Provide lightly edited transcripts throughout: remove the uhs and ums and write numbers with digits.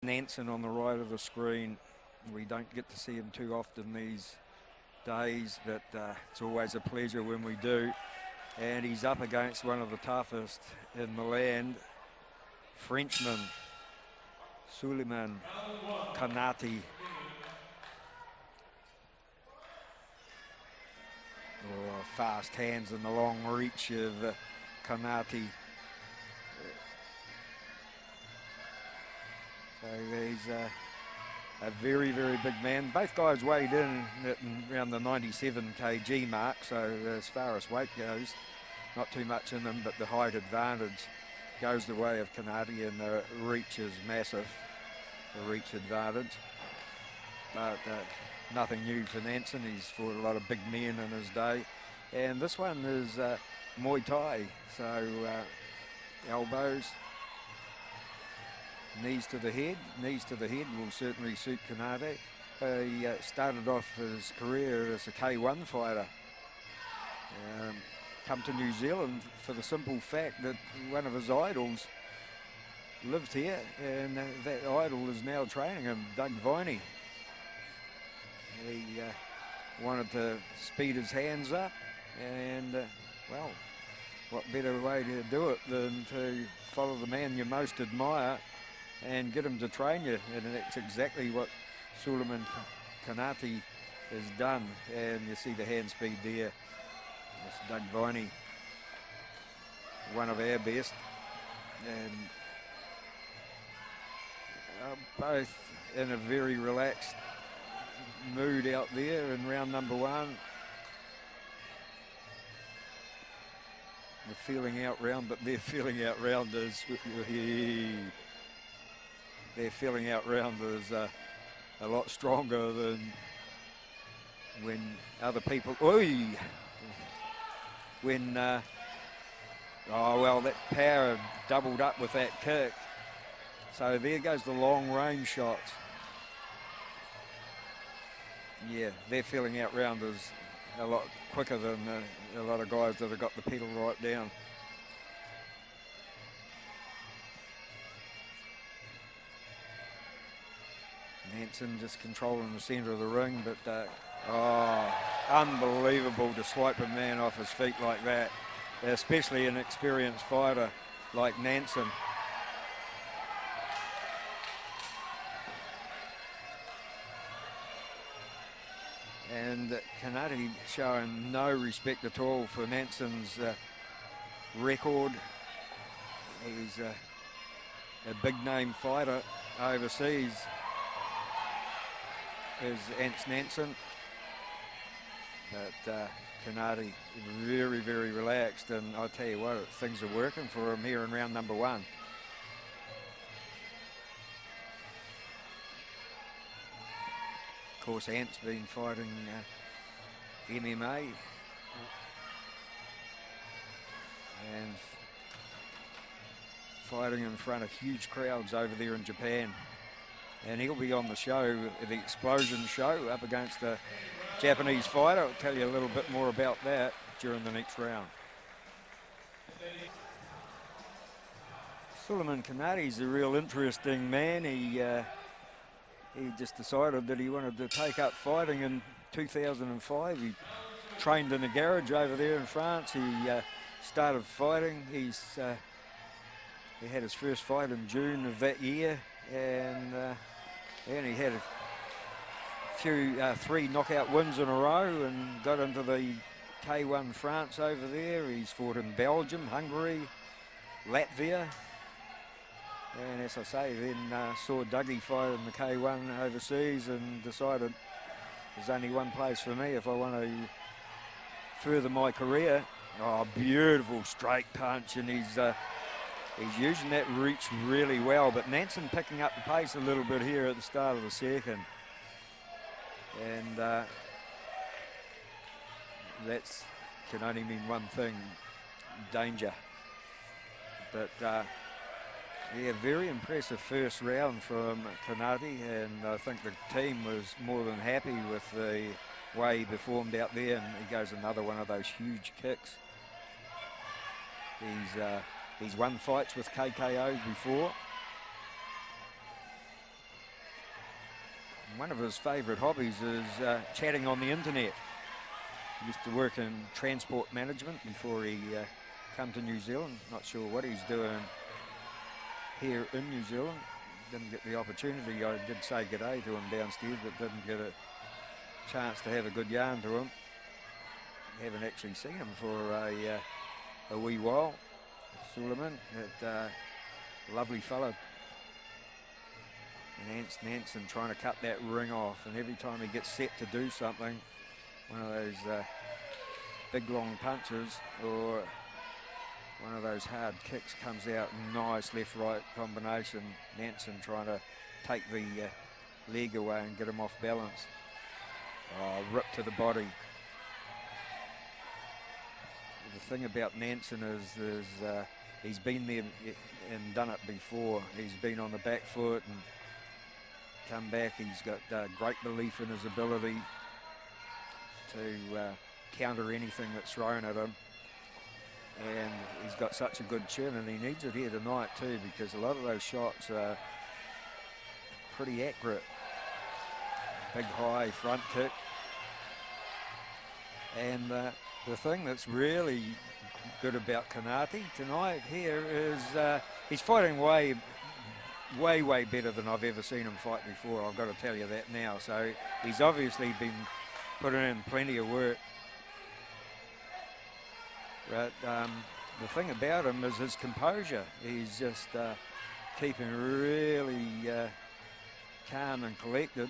Nansen on the right of the screen. We don't get to see him too often these days, but it's always a pleasure when we do. And he's up against one of the toughest in the land, Frenchman, Solaimaine, Konate. Oh, fast hands and the long reach of Konate. So he's a very, very big man. Both guys weighed in at around the 97 kg mark, so as far as weight goes, not too much in them, but the height advantage goes the way of Konate, and the reach is massive, the reach advantage. But nothing new for Nansen. He's fought a lot of big men in his day. And this one is Muay Thai, so elbows, knees to the head. Knees to the head will certainly suit Konate. He started off his career as a K1 fighter. Come to New Zealand for the simple fact that one of his idols lived here, and that idol is now training him, Doug Viney. He wanted to speed his hands up, and well, what better way to do it than to follow the man you most admire and get him to train you, and that's exactly what Solaimaine Konate has done. And you see the hand speed there. It's Doug Viney, one of our best, and both in a very relaxed mood out there in round number one. The feeling out round, but their feeling out round is a lot stronger than when other people. When oh well, that power doubled up with that kick. So there goes the long range shots. Yeah, their feeling out round is a lot quicker than a lot of guys that have got the pedal right down. Nansen just controlling the centre of the ring, but oh, unbelievable to swipe a man off his feet like that, especially an experienced fighter like Nansen. And Konate showing no respect at all for Nansen's record. He's a big name fighter overseas, is Antz Nansen. But Konate very, very relaxed, and I'll tell you what, things are working for him here in round number one. Of course, Ant's been fighting MMA and fighting in front of huge crowds over there in Japan. And he'll be on the show, the Explosion show, up against a Japanese fighter. I'll tell you a little bit more about that during the next round. Solaimaine Konate's a real interesting man. He just decided that he wanted to take up fighting in 2005. He trained in a garage over there in France. He started fighting. He had his first fight in June of that year, and he had three knockout wins in a row and got into the K1 France over there. He's fought in Belgium, Hungary, Latvia. And as I say, then saw Dougie fight in the K1 overseas and decided there's only one place for me if I want to further my career. Oh, beautiful straight punch, and he's using that reach really well. But Nansen picking up the pace a little bit here at the start of the second. And that can only mean one thing, danger. But yeah, very impressive first round from Konate, and I think the team was more than happy with the way he performed out there, and he goes another one of those huge kicks. He's won fights with KKOs before. one of his favourite hobbies is chatting on the internet. He used to work in transport management before he come to New Zealand. Not sure what he's doing here in New Zealand. Didn't get the opportunity. I did say g'day to him downstairs, but didn't get a chance to have a good yarn to him. Haven't actually seen him for a wee while. Solaimaine, that lovely fellow. And Antz Nansen trying to cut that ring off, and every time he gets set to do something, one of those big long punches or one of those hard kicks comes out, nice left-right combination. Nansen trying to take the leg away and get him off balance. Oh, rip to the body. The thing about Nansen is he's been there and done it before. He's been on the back foot and come back. He's got great belief in his ability to counter anything that's thrown at him. And he's got such a good chin, and he needs it here tonight too, because a lot of those shots are pretty accurate. Big high front kick. And the thing that's really good about Konate tonight here is he's fighting way better than I've ever seen him fight before. I've got to tell you that now. So he's obviously been putting in plenty of work. But the thing about him is his composure. He's just keeping really calm and collected.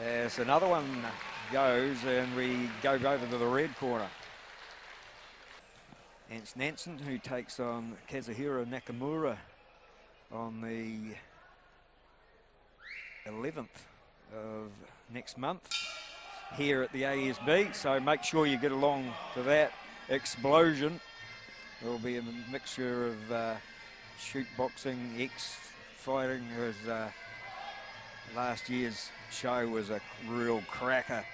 As another one goes, and we go over to the red corner. Antz Nansen, who takes on Kazuhiro Nakamura on the 11th of next month here at the ASB, so make sure you get along to that explosion. There'll be a mixture of shoot boxing, ex-fighting, as last year's show was a real cracker,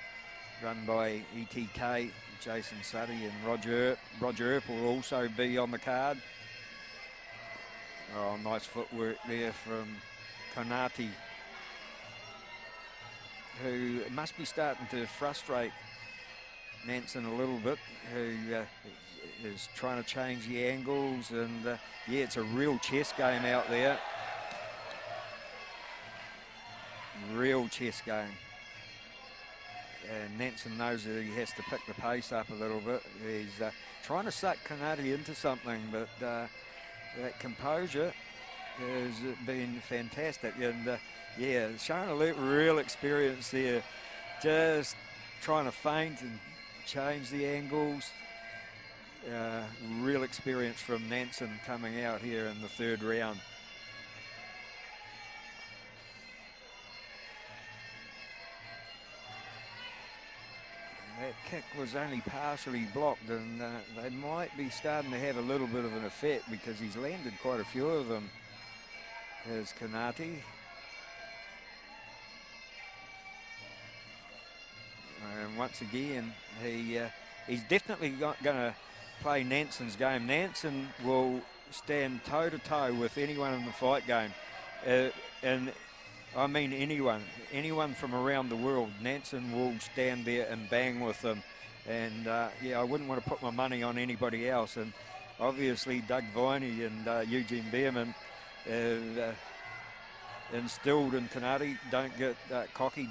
run by ETK, Jason Suddy and Roger Earp. Roger Earp will also be on the card. Oh, nice footwork there from Konate, who must be starting to frustrate Nansen a little bit, who is trying to change the angles, and yeah, it's a real chess game out there. Real chess game. And Nansen knows that he has to pick the pace up a little bit. He's trying to suck Konate into something, but that composure has been fantastic. And yeah, showing a real experience there. Just trying to feint and change the angles. Real experience from Nansen coming out here in the third round. That kick was only partially blocked, and they might be starting to have a little bit of an effect, because he's landed quite a few of them, as Konate. And once again, he's definitely going to play Nansen's game. Nansen will stand toe-to-toe with anyone in the fight game. And I mean anyone from around the world. Nansen will stand there and bang with them. And yeah, I wouldn't want to put my money on anybody else. And obviously Doug Viney and Eugene Behrman have instilled in Konate, don't get cocky,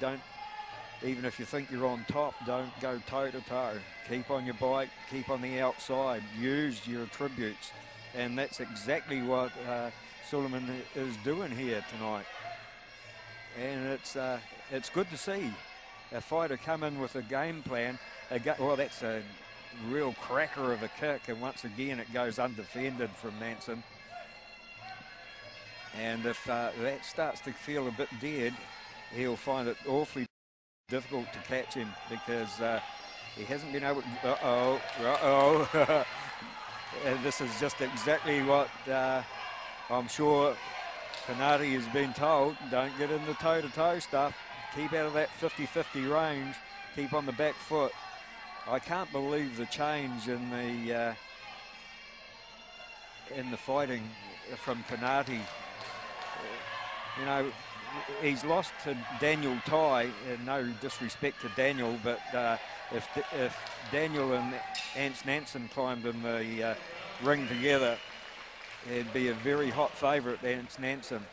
even if you think you're on top, don't go toe-to-toe. Keep on your bike, keep on the outside, use your attributes. And that's exactly what Solaimaine is doing here tonight. And it's good to see a fighter come in with a game plan. Well, that's a real cracker of a kick, and once again it goes undefended from Nansen. And if that starts to feel a bit dead, he'll find it awfully difficult to catch him, because he hasn't been able to... And this is just exactly what I'm sure Konate has been told. Don't get in the toe-to-toe stuff. Keep out of that 50-50 range. Keep on the back foot. I can't believe the change in the fighting from Konate. You know, he's lost to Daniel Tai, and no disrespect to Daniel, but if Daniel and Antz Nansen climbed in the ring together, it'd be a very hot favourite, Antz Nansen.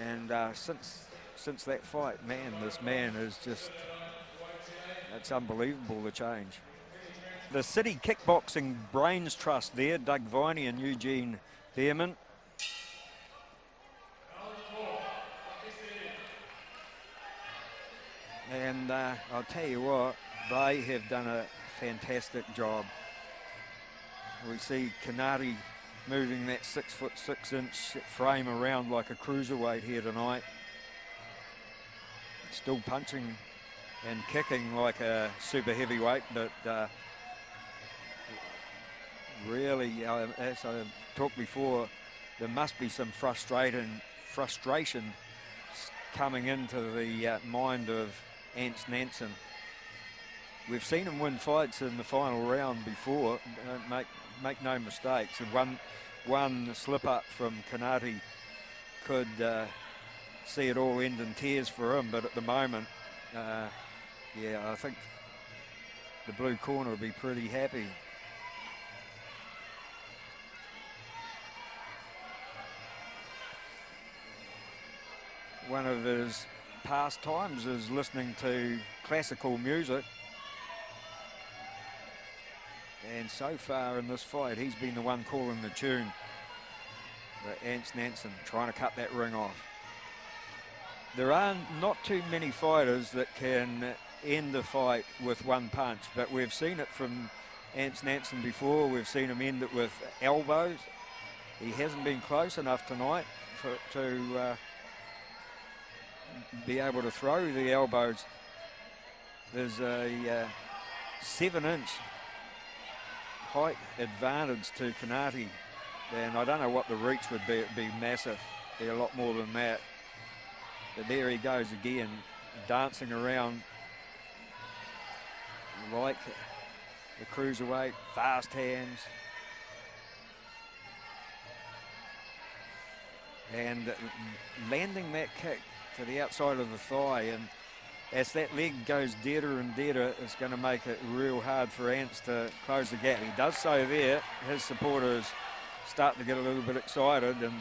And since that fight, man, this man is just, it's unbelievable, the change. The City Kickboxing Brains Trust there, Doug Viney and Eugene Behrman. And I'll tell you what, they have done a fantastic job. We see Konate moving that 6'6" frame around like a cruiserweight here tonight. Still punching and kicking like a super heavyweight, but really, as I talked before, there must be some frustration coming into the mind of Antz Nansen. We've seen him win fights in the final round before. Make no mistakes. And one slip up from Konate could see it all end in tears for him. But at the moment, yeah, I think the blue corner will be pretty happy. One of his pastimes is listening to classical music, and so far in this fight he's been the one calling the tune. But Antz Nansen trying to cut that ring off. There are not too many fighters that can end the fight with one punch, but we've seen it from Antz Nansen before. We've seen him end it with elbows. He hasn't been close enough tonight to be able to throw the elbows. There's a 7-inch height advantage to Konate, and I don't know what the reach would be. It'd be massive, be a lot more than that. But there he goes again, dancing around like the cruiserweight, fast hands. And landing that kick to the outside of the thigh, and as that leg goes deader and deader, it's going to make it real hard for Antz to close the gap. He does so there. His supporters start to get a little bit excited and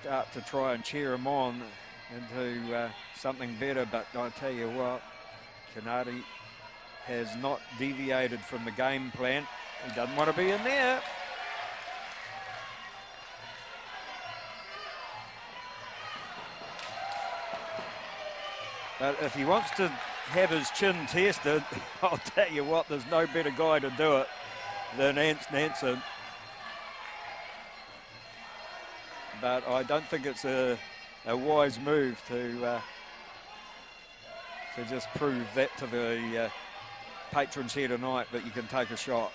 start to try and cheer him on into something better. But I tell you what, Konate has not deviated from the game plan. He doesn't want to be in there. But if he wants to have his chin tested, I'll tell you what, there's no better guy to do it than Antz Nansen. But I don't think it's a wise move to just prove that to the patrons here tonight, that you can take a shot.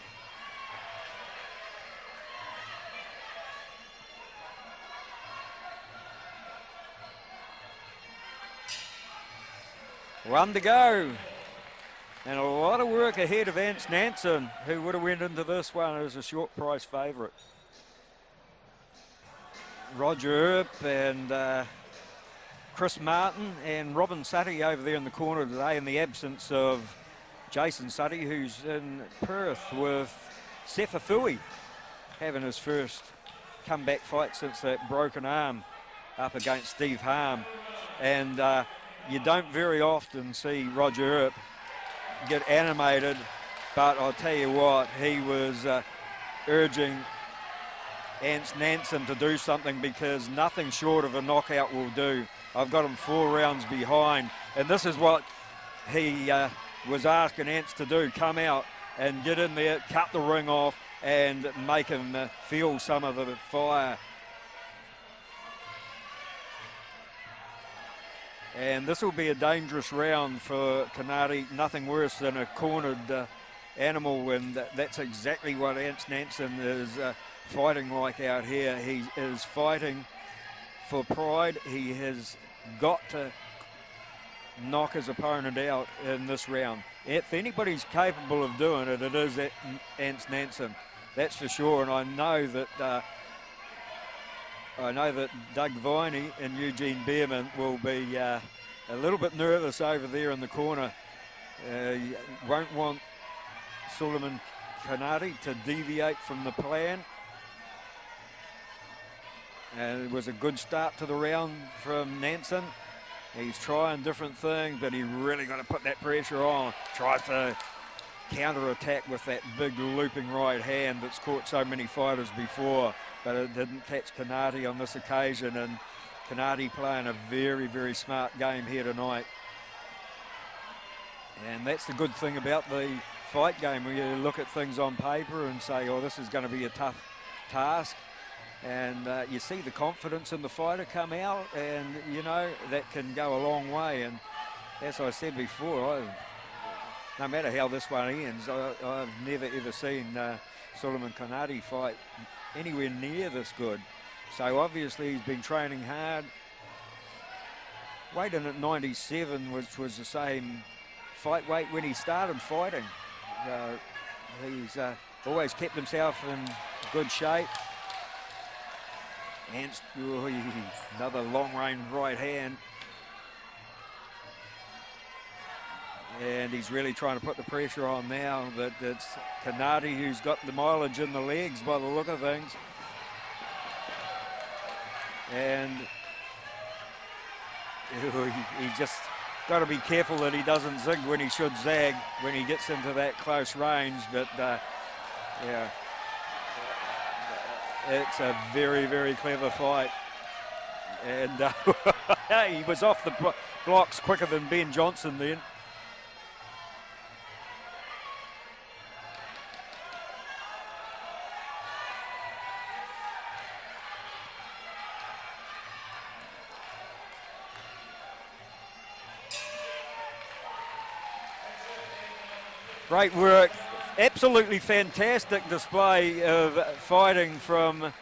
One to go, and a lot of work ahead of Antz Nansen, who would have went into this one as a short price favourite. Roger Earp and Chris Martin and Robin Sutty over there in the corner today, in the absence of Jason Sutty, who's in Perth with Sefa Fui, having his first comeback fight since that broken arm up against Steve Harm. And you don't very often see Roger Earp get animated, but I'll tell you what, he was urging Antz Nansen to do something, because nothing short of a knockout will do. I've got him 4 rounds behind, and this is what he was asking Antz to do: come out and get in there, cut the ring off, and make him feel some of the fire. And this will be a dangerous round for Konate. Nothing worse than a cornered animal, and that's exactly what Antz Nansen is fighting like out here. He is fighting for pride. He has got to knock his opponent out in this round. If anybody's capable of doing it, it is Antz Nansen. That's for sure, and I know that I know that Doug Viney and Eugene Beerman will be a little bit nervous over there in the corner. Won't want Solaimaine Konate to deviate from the plan. And it was a good start to the round from Nansen. He's trying different things, but he really got to put that pressure on. Tries to counter-attack with that big looping right hand that's caught so many fighters before, but it didn't catch Konate on this occasion, and Konate playing a very, very smart game here tonight. And that's the good thing about the fight game, where you look at things on paper and say, oh, this is going to be a tough task. And you see the confidence in the fighter come out, and, you know, that can go a long way. And as I said before, no matter how this one ends, I've never, ever seen Solaimaine Konate fight anywhere near this good. So obviously he's been training hard. Weighed in at 97, which was the same fight weight when he started fighting. He's always kept himself in good shape. Antz, another long-range right hand. And he's really trying to put the pressure on now, but it's Konate who's got the mileage in the legs by the look of things. And he just got to be careful that he doesn't zig when he should zag when he gets into that close range. But yeah, it's a very, very clever fight. And he was off the blocks quicker than Ben Johnson then. Great work, absolutely fantastic display of fighting from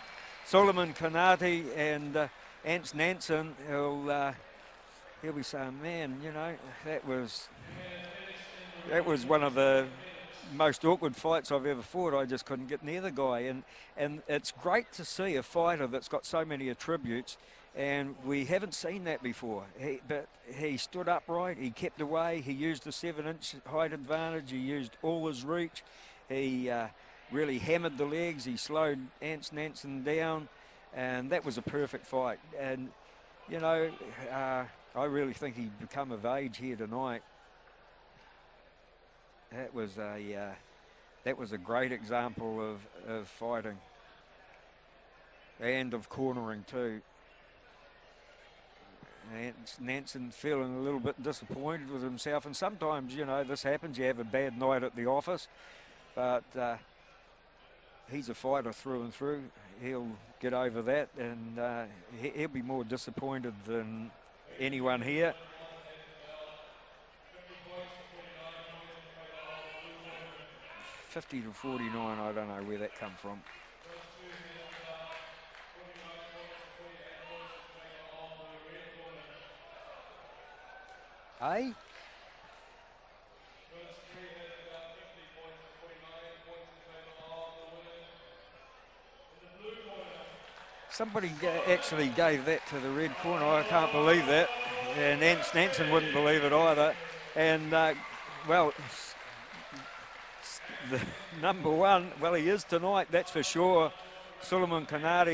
Solaimaine Konate and Antz Nansen. He'll be saying, man, you know, that was one of the most awkward fights I've ever fought. I just couldn't get near the guy. And it's great to see a fighter that's got so many attributes, and we haven't seen that before. But he stood upright, he kept away, he used the 7-inch height advantage, he used all his reach, he really hammered the legs, he slowed Antz Nansen down, and that was a perfect fight. And, you know, I really think he'd become of age here tonight. That was a great example of fighting and of cornering too. Antz Nansen feeling a little bit disappointed with himself, and sometimes, you know, this happens. You have a bad night at the office, but he's a fighter through and through. He'll get over that, and he'll be more disappointed than anyone here. $50 to $49, I don't know where that come from. Hey? Somebody actually gave that to the red corner. I can't believe that. And Antz Nansen wouldn't believe it either. And, well, the number one, well, he is tonight, that's for sure. Solaimaine Konate.